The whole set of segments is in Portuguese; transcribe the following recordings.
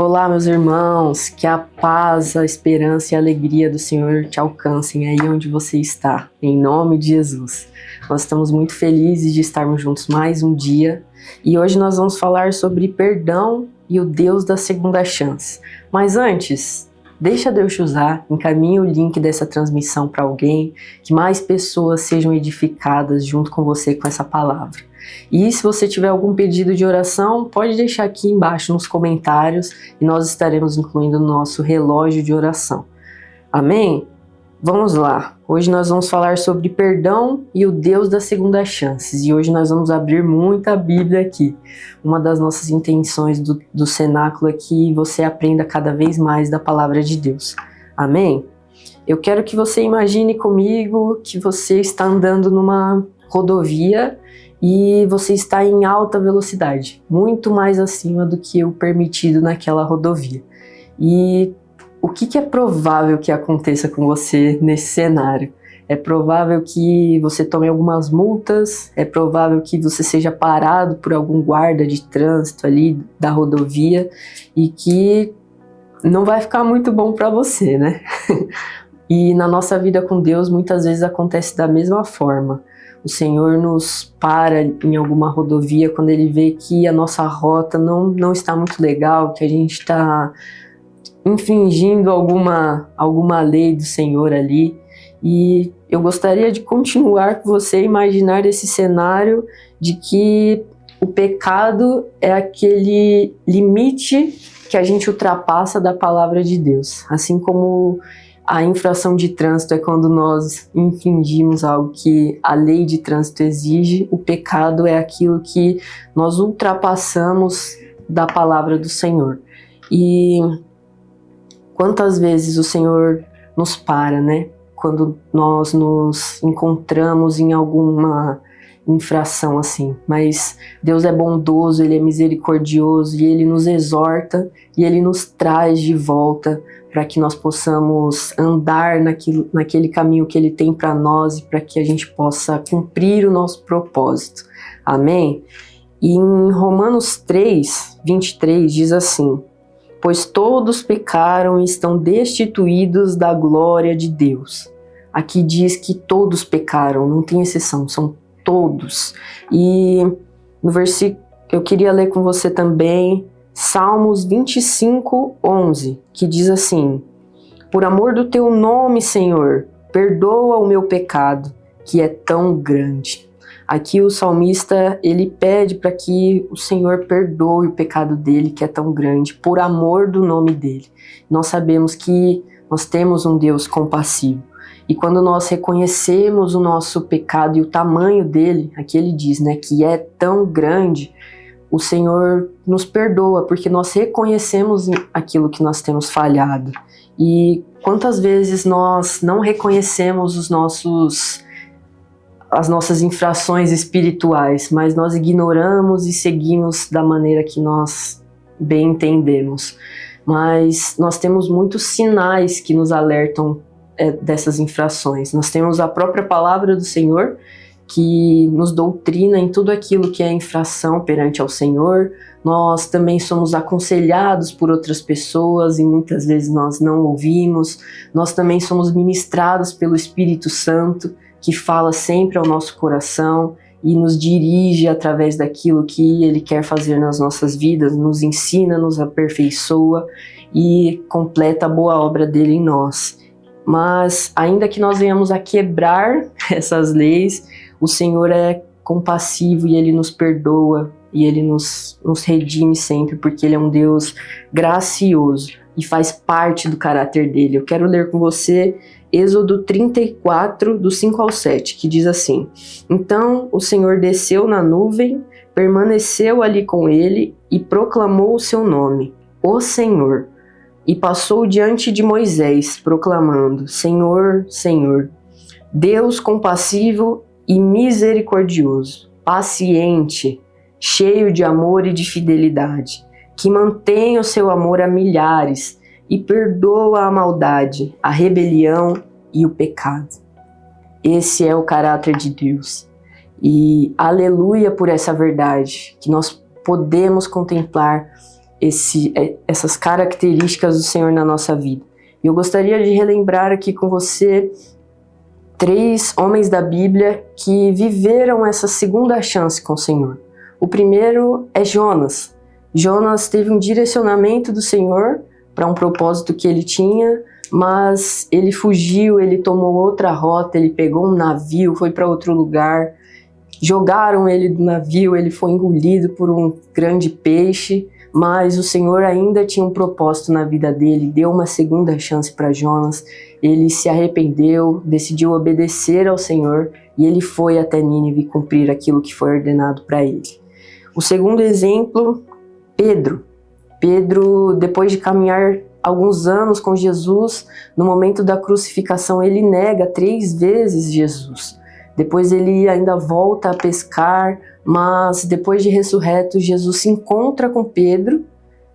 Olá, meus irmãos, que a paz, a esperança e a alegria do Senhor te alcancem aí onde você está, em nome de Jesus. Nós estamos muito felizes de estarmos juntos mais um dia e hoje nós vamos falar sobre perdão e o Deus da segunda chance. Mas antes, deixa Deus te usar, encaminhe o link dessa transmissão para alguém, que mais pessoas sejam edificadas junto com você com essa palavra. E se você tiver algum pedido de oração, pode deixar aqui embaixo nos comentários e nós estaremos incluindo no nosso relógio de oração. Amém? Vamos lá. Hoje nós vamos falar sobre perdão e o Deus das segundas chances. E hoje nós vamos abrir muita Bíblia aqui. Uma das nossas intenções do cenáculo é que você aprenda cada vez mais da palavra de Deus. Amém? Eu quero que você imagine comigo que você está andando numa rodovia e você está em alta velocidade, muito mais acima do que o permitido naquela rodovia. E o que é provável que aconteça com você nesse cenário? É provável que você tome algumas multas, é provável que você seja parado por algum guarda de trânsito ali da rodovia e que não vai ficar muito bom para você, né? E na nossa vida com Deus muitas vezes acontece da mesma forma. O Senhor nos para em alguma rodovia quando Ele vê que a nossa rota não está muito legal, que a gente está infringindo alguma lei do Senhor ali. E eu gostaria de continuar com você a imaginar esse cenário de que o pecado é aquele limite que a gente ultrapassa da palavra de Deus. Assim como a infração de trânsito é quando nós infringimos algo que a lei de trânsito exige, o pecado é aquilo que nós ultrapassamos da palavra do Senhor. E quantas vezes o Senhor nos para, né? Quando nós nos encontramos em alguma infração assim. Mas Deus é bondoso, Ele é misericordioso e Ele nos exorta e Ele nos traz de volta para que nós possamos andar naquele caminho que Ele tem para nós e para que a gente possa cumprir o nosso propósito. Amém? E em Romanos 3, 23 diz assim: pois todos pecaram e estão destituídos da glória de Deus. Aqui diz que todos pecaram, não tem exceção, são todos. E no versículo, eu queria ler com você também Salmos 25, 11, que diz assim: por amor do teu nome, Senhor, perdoa o meu pecado, que é tão grande. Aqui o salmista, ele pede para que o Senhor perdoe o pecado dele, que é tão grande, por amor do nome dele. Nós sabemos que nós temos um Deus compassivo. E quando nós reconhecemos o nosso pecado e o tamanho dele, aqui ele diz, né, que é tão grande, o Senhor nos perdoa, porque nós reconhecemos aquilo que nós temos falhado. E quantas vezes nós não reconhecemos as nossas infrações espirituais, mas nós ignoramos e seguimos da maneira que nós bem entendemos. Mas nós temos muitos sinais que nos alertam dessas infrações. Nós temos a própria palavra do Senhor, que nos doutrina em tudo aquilo que é infração perante ao Senhor. Nós também somos aconselhados por outras pessoas e muitas vezes nós não ouvimos. Nós também somos ministrados pelo Espírito Santo, que fala sempre ao nosso coração e nos dirige através daquilo que Ele quer fazer nas nossas vidas, nos ensina, nos aperfeiçoa e completa a boa obra dele em nós. Mas ainda que nós venhamos a quebrar essas leis, o Senhor é compassivo e Ele nos perdoa e Ele nos redime sempre, porque Ele é um Deus gracioso e faz parte do caráter dele. Eu quero ler com você Êxodo 34, do 5 ao 7, que diz assim: então o Senhor desceu na nuvem, permaneceu ali com ele e proclamou o seu nome, o Senhor, e passou diante de Moisés, proclamando: Senhor, Senhor, Deus compassivo e misericordioso, paciente, cheio de amor e de fidelidade, que mantém o seu amor a milhares e perdoa a maldade, a rebelião e o pecado. Esse é o caráter de Deus. E aleluia por essa verdade, que nós podemos contemplar essas características do Senhor na nossa vida. E eu gostaria de relembrar aqui com você 3 homens da Bíblia que viveram essa segunda chance com o Senhor. O primeiro é Jonas. Jonas teve um direcionamento do Senhor para um propósito que ele tinha, mas ele fugiu, ele tomou outra rota, ele pegou um navio, foi para outro lugar, jogaram ele do navio, ele foi engolido por um grande peixe, mas o Senhor ainda tinha um propósito na vida dele, deu uma segunda chance para Jonas, ele se arrependeu, decidiu obedecer ao Senhor e ele foi até Nínive cumprir aquilo que foi ordenado para ele. O segundo exemplo, Pedro. Pedro, depois de caminhar alguns anos com Jesus, no momento da crucificação ele nega 3 vezes Jesus. Depois ele ainda volta a pescar, mas depois de ressurreto, Jesus se encontra com Pedro,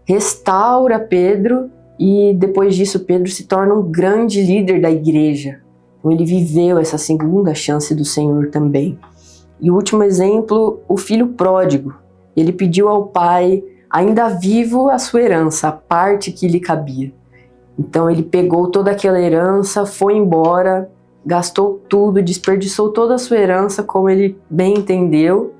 restaura Pedro e depois disso Pedro se torna um grande líder da igreja. Então ele viveu essa segunda chance do Senhor também. E o último exemplo, o filho pródigo. Ele pediu ao pai, ainda vivo, a sua herança, a parte que lhe cabia. Então ele pegou toda aquela herança, foi embora, gastou tudo, desperdiçou toda a sua herança como ele bem entendeu,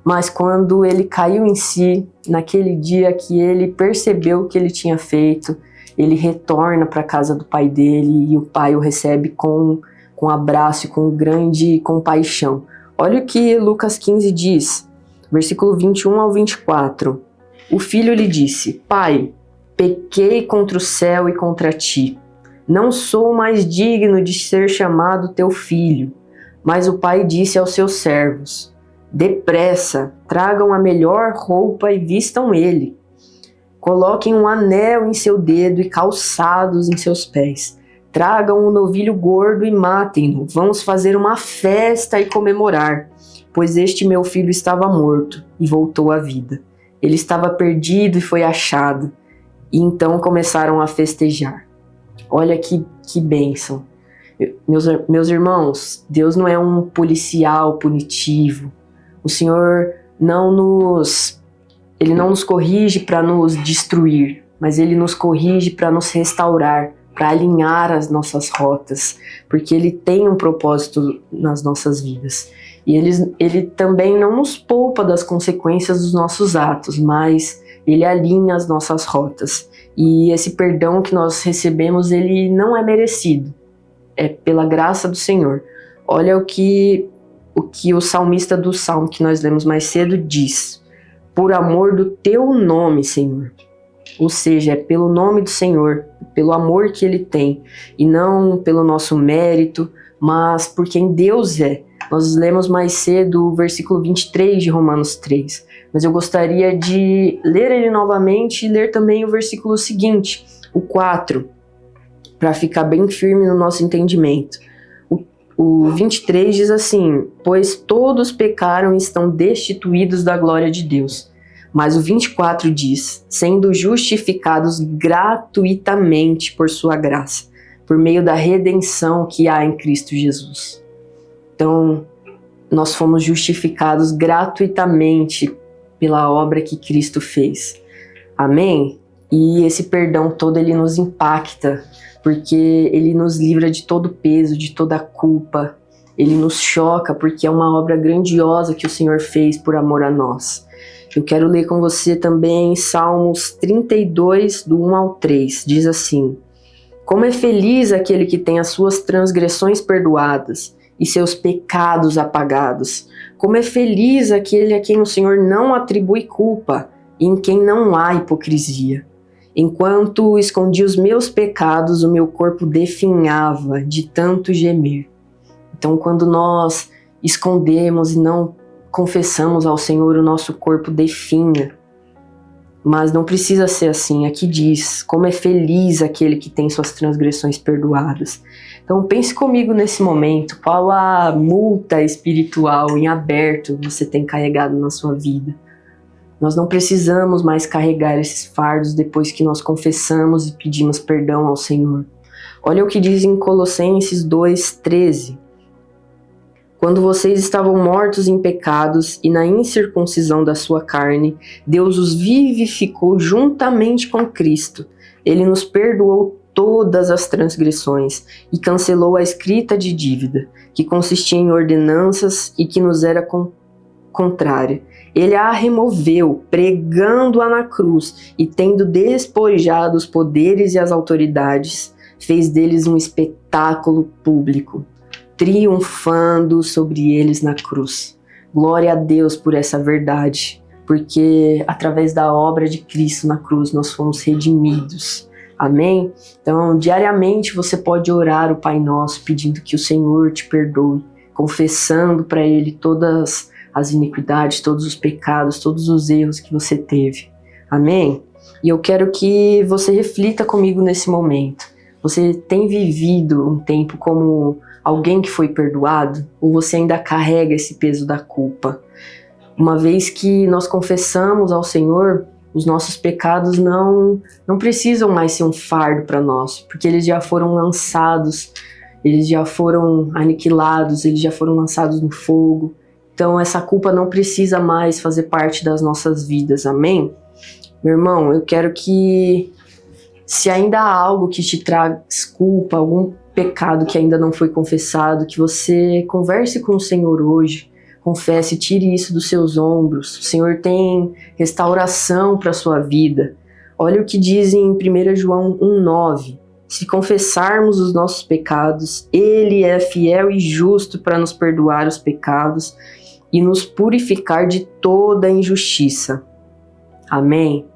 mas quando ele caiu em si, naquele dia que ele percebeu o que ele tinha feito, ele retorna para a casa do pai dele e o pai o recebe com abraço e com grande compaixão. Olha o que Lucas 15 diz, versículo 21 ao 24. O filho lhe disse: Pai, pequei contra o céu e contra ti. Não sou mais digno de ser chamado teu filho. Mas o pai disse aos seus servos: Depressa, tragam a melhor roupa e vistam ele. Coloquem um anel em seu dedo e calçados em seus pés. Tragam um novilho gordo e matem-no. Vamos fazer uma festa e comemorar, pois este meu filho estava morto e voltou à vida. Ele estava perdido e foi achado. E então começaram a festejar. Olha que bênção. Meus irmãos, Deus não é um policial punitivo. O Senhor Ele não nos corrige para nos destruir, mas Ele nos corrige para nos restaurar, para alinhar as nossas rotas, porque Ele tem um propósito nas nossas vidas. E Ele também não nos poupa das consequências dos nossos atos, mas Ele alinha as nossas rotas. E esse perdão que nós recebemos, ele não é merecido. É pela graça do Senhor. Olha o que o salmista do Salmo que nós lemos mais cedo diz: por amor do teu nome, Senhor. Ou seja, é pelo nome do Senhor, pelo amor que Ele tem, e não pelo nosso mérito, mas por quem Deus é. Nós lemos mais cedo o versículo 23 de Romanos 3, mas eu gostaria de ler ele novamente e ler também o versículo seguinte, o 4, para ficar bem firme no nosso entendimento. O 23 diz assim: pois todos pecaram e estão destituídos da glória de Deus. Mas o 24 diz: sendo justificados gratuitamente por sua graça, por meio da redenção que há em Cristo Jesus. Então, nós fomos justificados gratuitamente pela obra que Cristo fez. Amém? E esse perdão todo, ele nos impacta, porque ele nos livra de todo peso, de toda culpa. Ele nos choca, porque é uma obra grandiosa que o Senhor fez por amor a nós. Eu quero ler com você também Salmos 32, do 1 ao 3. Diz assim: como é feliz aquele que tem as suas transgressões perdoadas e seus pecados apagados. Como é feliz aquele a quem o Senhor não atribui culpa e em quem não há hipocrisia. Enquanto escondi os meus pecados, o meu corpo definhava de tanto gemer. Então, quando nós escondemos e não confessamos ao Senhor, o nosso corpo definha. Mas não precisa ser assim. Aqui diz: como é feliz aquele que tem suas transgressões perdoadas. Então pense comigo nesse momento, qual a multa espiritual em aberto você tem carregado na sua vida? Nós não precisamos mais carregar esses fardos depois que nós confessamos e pedimos perdão ao Senhor. Olha o que diz em Colossenses 2:13. Quando vocês estavam mortos em pecados e na incircuncisão da sua carne, Deus os vivificou juntamente com Cristo. Ele nos perdoou todas as transgressões e cancelou a escrita de dívida, que consistia em ordenanças e que nos era contrária. Ele a removeu, pregando-a na cruz, e tendo despojado os poderes e as autoridades, fez deles um espetáculo público, triunfando sobre eles na cruz. Glória a Deus por essa verdade, porque através da obra de Cristo na cruz nós fomos redimidos. Amém? Então, diariamente você pode orar o Pai Nosso pedindo que o Senhor te perdoe, confessando para Ele todas as iniquidades, todos os pecados, todos os erros que você teve. Amém? E eu quero que você reflita comigo nesse momento. Você tem vivido um tempo como alguém que foi perdoado? Ou você ainda carrega esse peso da culpa? Uma vez que nós confessamos ao Senhor, os nossos pecados não precisam mais ser um fardo para nós, porque eles já foram lançados, eles já foram aniquilados, eles já foram lançados no fogo. Então essa culpa não precisa mais fazer parte das nossas vidas, amém? Meu irmão, eu quero que, se ainda há algo que te traz culpa, algum pecado que ainda não foi confessado, que você converse com o Senhor hoje, confesse, tire isso dos seus ombros. O Senhor tem restauração para a sua vida. Olha o que diz em 1 João 1,9. Se confessarmos os nossos pecados, Ele é fiel e justo para nos perdoar os pecados e nos purificar de toda injustiça. Amém?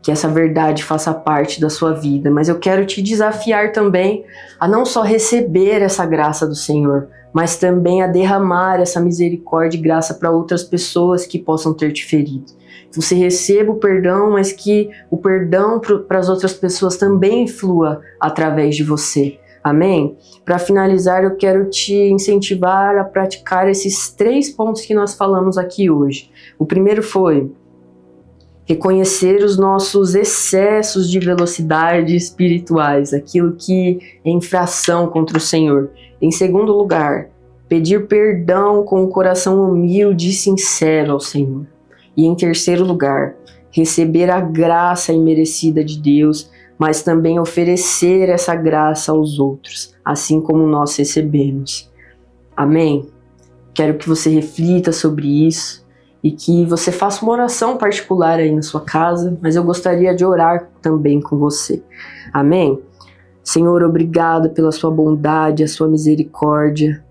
Que essa verdade faça parte da sua vida. Mas eu quero te desafiar também a não só receber essa graça do Senhor, mas também a derramar essa misericórdia e graça para outras pessoas que possam ter te ferido. Que você receba o perdão, mas que o perdão para as outras pessoas também flua através de você. Amém? Para finalizar, eu quero te incentivar a praticar esses 3 pontos que nós falamos aqui hoje. O primeiro foi reconhecer os nossos excessos de velocidade espirituais, aquilo que é infração contra o Senhor. Em segundo lugar, pedir perdão com o coração humilde e sincero ao Senhor. E em terceiro lugar, receber a graça imerecida de Deus, mas também oferecer essa graça aos outros, assim como nós recebemos. Amém? Quero que você reflita sobre isso e que você faça uma oração particular aí na sua casa, mas eu gostaria de orar também com você. Amém? Senhor, obrigado pela sua bondade, a sua misericórdia,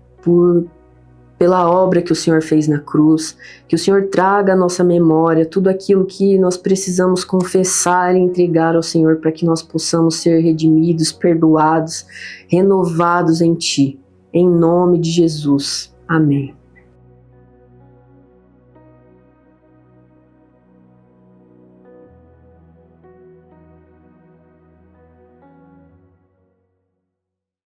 pela obra que o Senhor fez na cruz, que o Senhor traga à nossa memória tudo aquilo que nós precisamos confessar e entregar ao Senhor para que nós possamos ser redimidos, perdoados, renovados em Ti. Em nome de Jesus. Amém.